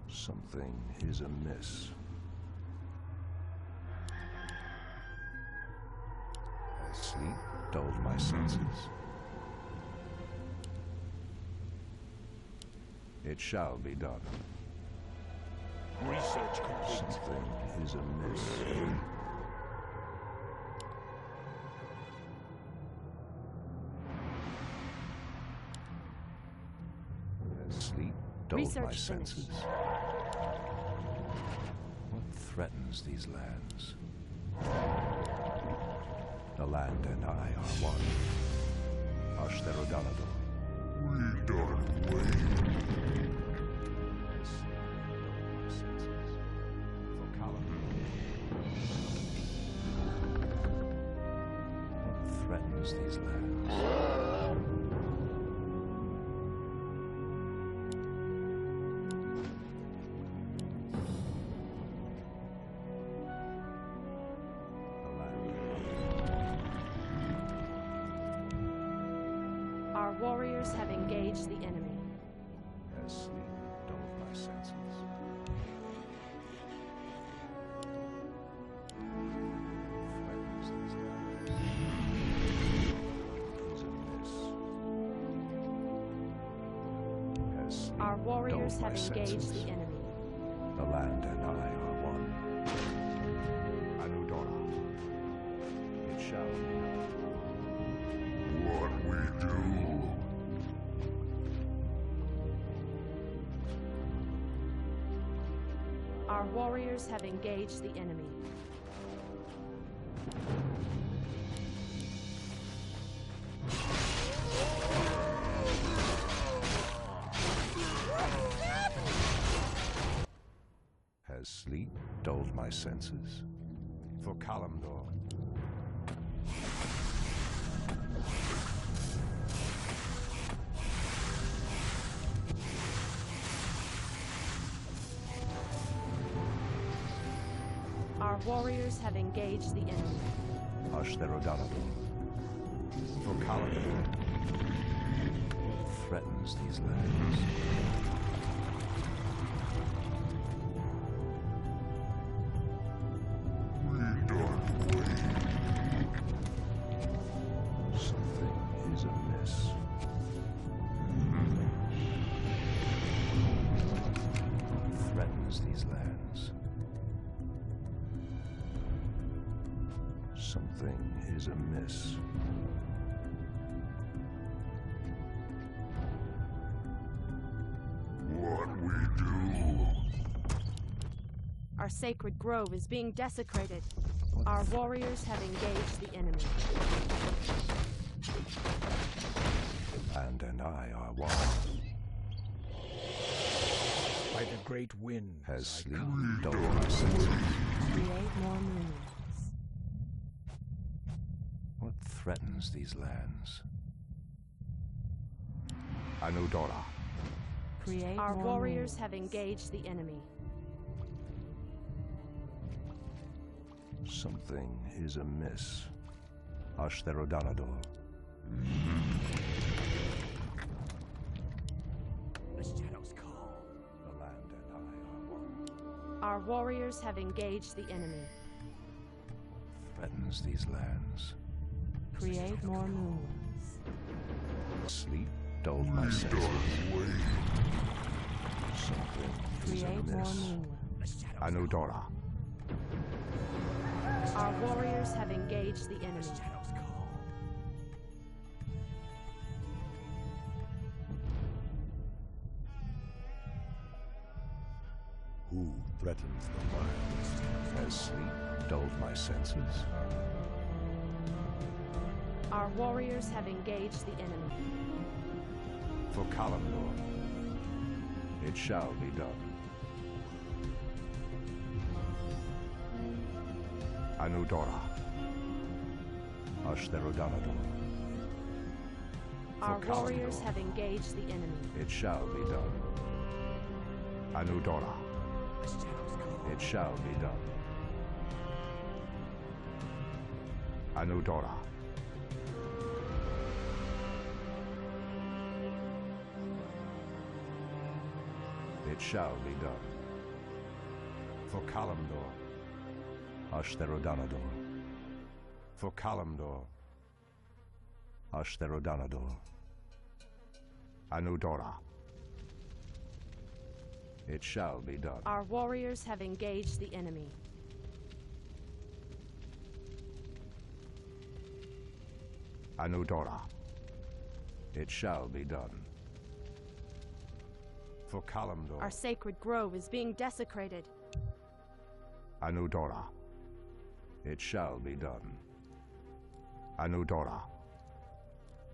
Something is amiss. As sleep dulled my senses. It shall be done. Research complete. Something is amiss. As sleep dulled my Research finished. senses. What threatens these lands? The land and I are one. Ashtherodalado. We don't wait. What threatens these lands? The land. Our warriors have engaged the enemy. As sleep dulled my senses. Threatens these lands. Is amiss. As sleep Our warriors dulled my have engaged senses. the enemy. The land and I are one. Anudora. It shall be done. What we do. Our warriors have engaged the enemy. Has sleep dulled my senses? For Kalimdor. Our warriors have engaged the enemy. Ashtherodanador. For Kalimdor. Threatens these lands. Something is amiss. Threatens these lands. Something is amiss. What we do? Our sacred grove is being desecrated. Our warriors have engaged the enemy. Land and I are one. By the great wind Has sleep dulled my senses? Create more moons. What threatens these lands? Anudora. Create Our warriors have engaged the enemy. Something is amiss. Ashtherodanador. The shadows call. The land and I are one. Our warriors have engaged the enemy. Threatens these lands. Create more moons. Sleep dulled my senses. Something is Create more amiss. moons. Anudora. Our warriors have engaged the enemy. Shadows call. Who threatens the lands? Has sleep dulled my senses? Our warriors have engaged the enemy. For Kalimdor. It shall be done. Anudora. Ashtherodanador. Our For warriors Kalimdor. have engaged the enemy. It shall be done. Anudora. It shall be done. Anudora. It shall be done. For Kalimdor. Ashtherodanador. For Kalimdor. Ashtherodanador. Anudora. It shall be done. Our warriors have engaged the enemy. Anudora. It shall be done. For Kalimdor. Our sacred grove is being desecrated. Anudora. It shall be done. Anudora.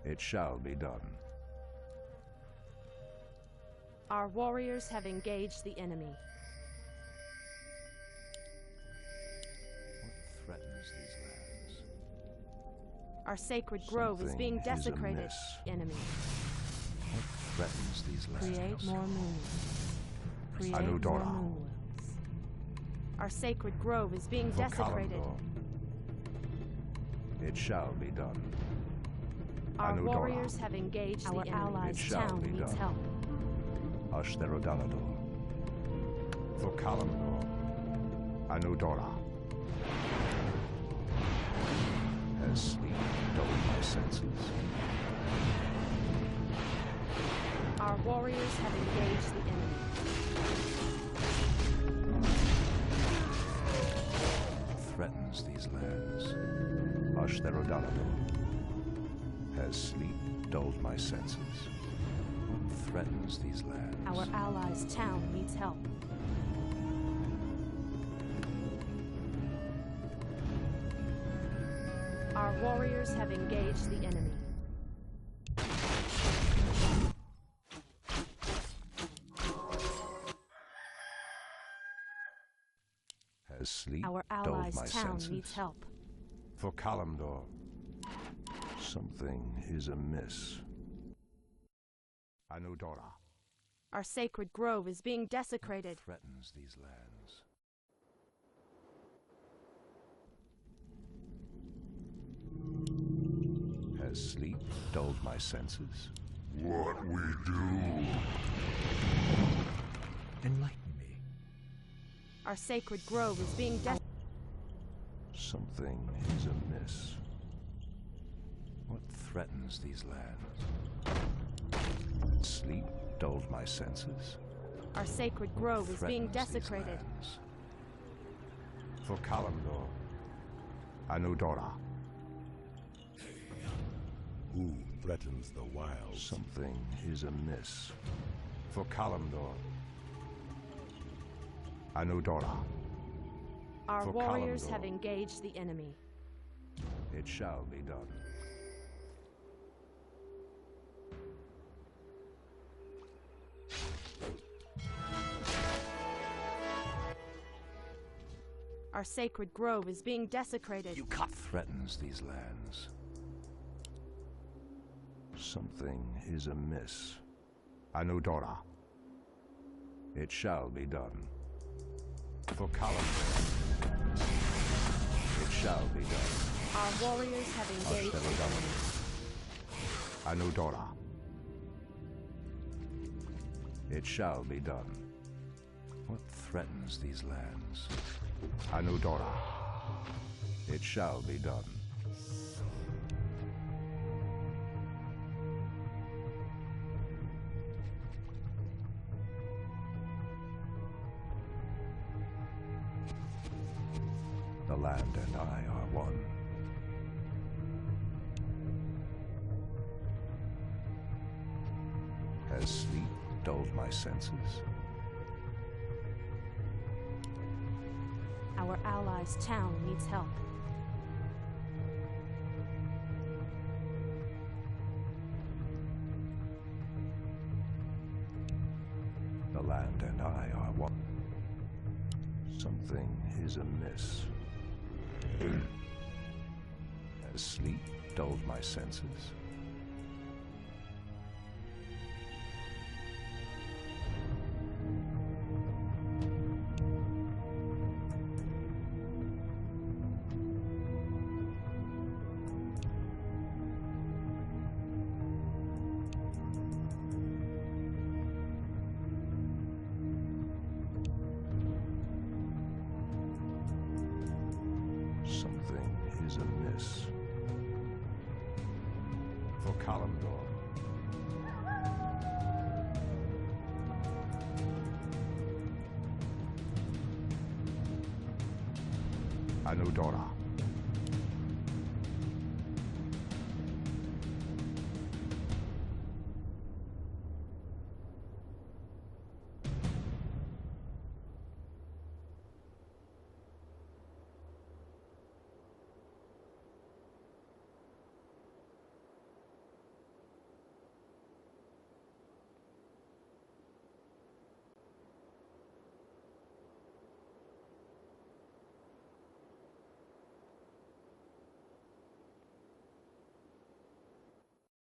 It shall be done. Our warriors have engaged the enemy. What threatens these lands? Our sacred grove is being Something is desecrated. amiss. Enemy. What threatens these lands? Create more moons. Create Anudora. more moons. Our sacred grove is being For desecrated. Kalimdor. It shall be done. Our Anudora. warriors have engaged the enemy. Our allies' It shall town be needs done. help. Ashtherodanador. For Kalimdor. Anudora. Has sleep dulled my senses? Our warriors have engaged the enemy. Threatens these lands. Ashtherodanador. Has sleep dulled my senses? Threatens these lands. Our allies' town needs help. Our warriors have engaged the enemy. As sleep Our dulled allies' my town senses. needs help. For Kalimdor, something is amiss. Anudora. Our sacred grove is being desecrated. Threatens these lands. Has sleep dulled my senses? What we do? Enlighten me. Our sacred grove is being Something is amiss. What threatens these lands? Sleep dulled my senses? Our sacred grove is being Threatens these desecrated. lands? For Kalimdor, Anudora. Who threatens the wilds? Something is amiss. For Kalimdor, Anudora. Our For warriors Kalimdor. have engaged the enemy. It shall be done. Our sacred grove is being desecrated. You cut. Threatens these lands. Something is amiss. Anudora. It shall be done. For Kalimdor. It shall be done. Our warriors have engaged the enemy. Anudora. It shall be done. What threatens these lands? Anudora. It shall be done. The land and I are one. Has sleep dulled my senses? Our allies' town needs help. The land and I are one. Something is amiss. Has sleep dulled my senses? Something is amiss. For Kalimdor. Anudora.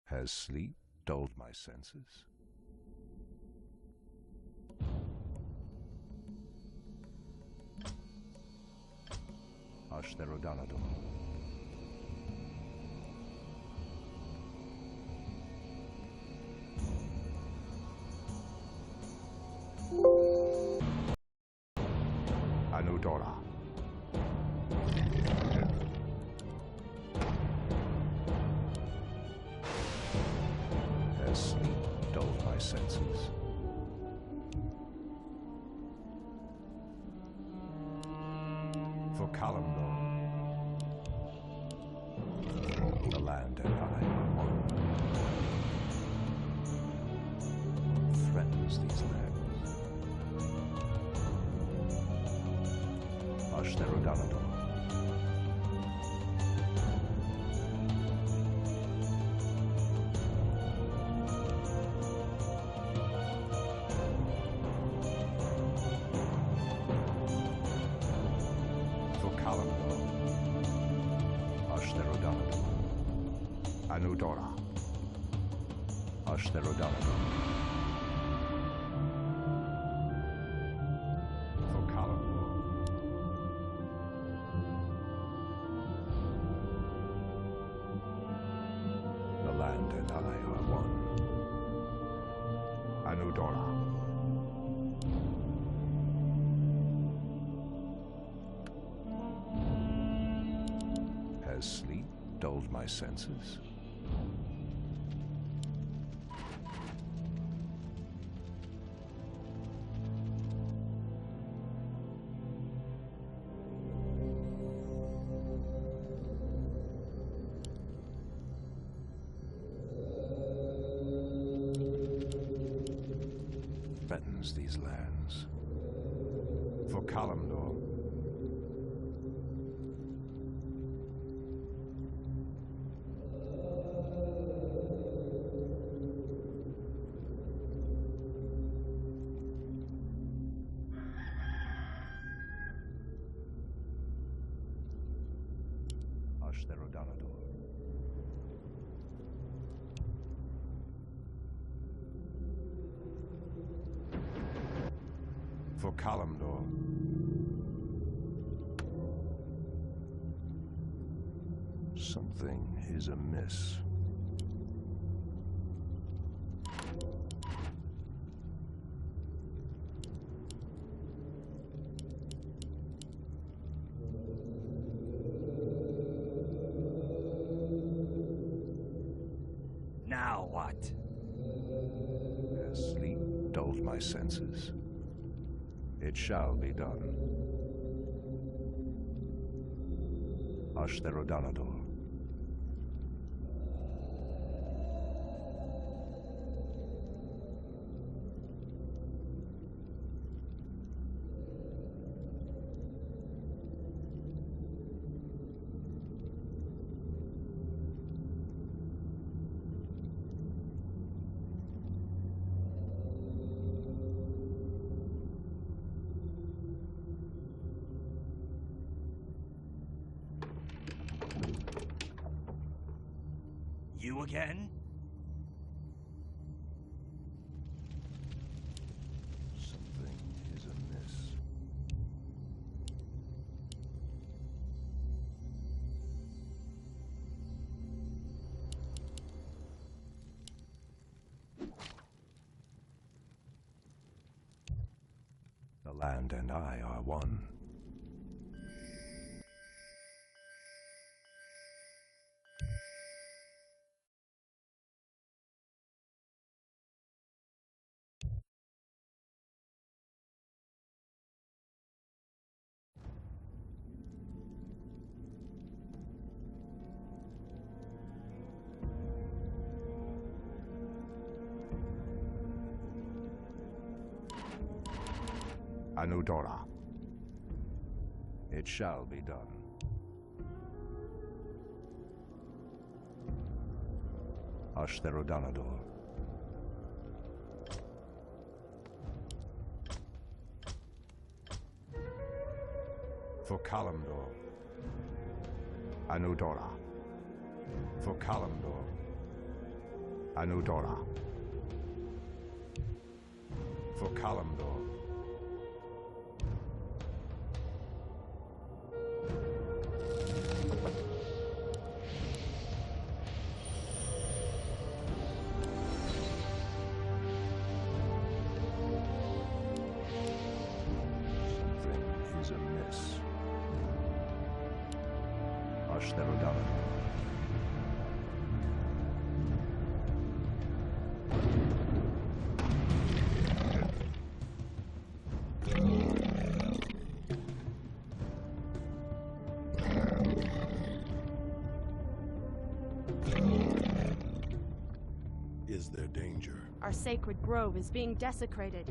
Has sleep dulled my senses? Ashtherodanador. Anudora. Has sleep dulled my senses? For Kalimdor. The land and I are one. Threatens these lands. Ashtherodanador. Anudora. Ashtherodonador. For Kalimdor. The land and I are one. Anudora. Has sleep dulled my senses? Threatens these lands. For Kalimdor. Ashtherodonador. For Kalimdor. Something is amiss. Now what? Has sleep dulled my senses? It shall be done. Ashtherodonador. You again? Something is amiss. The land and I are one. Anudora. It shall be done. Ashtherodonador. For Kalimdor. Anudora. For Kalimdor. Anudora. For Kalimdor. Ashtherodonador. Is there danger? Our sacred grove is being desecrated.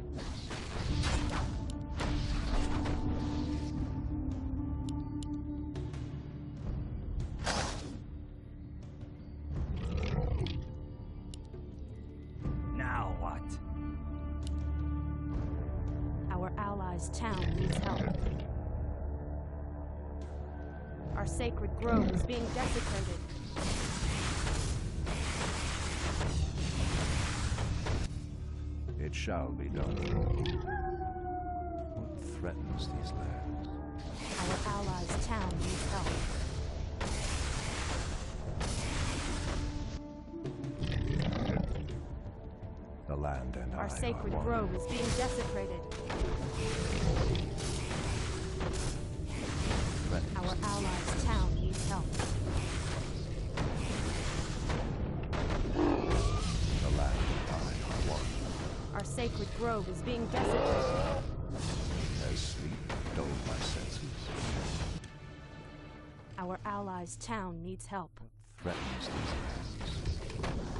Now what? Our allies' town needs help. Our sacred grove is being desecrated. It shall be done. What threatens these lands? Our allies' town needs help. The land and Our I sacred are one. grove is being desecrated. Our allies' town needs help. The land and I are one. Our sacred grove is being desecrated. Has sleep dulled my senses? Our allies' town needs help. Threatens these lands.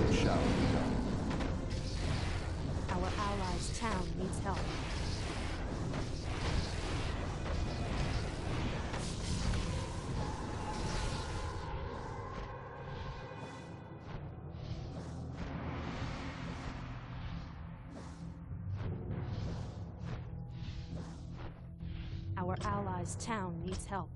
It shall be done. Our allies' town needs help. Our allies' town needs help.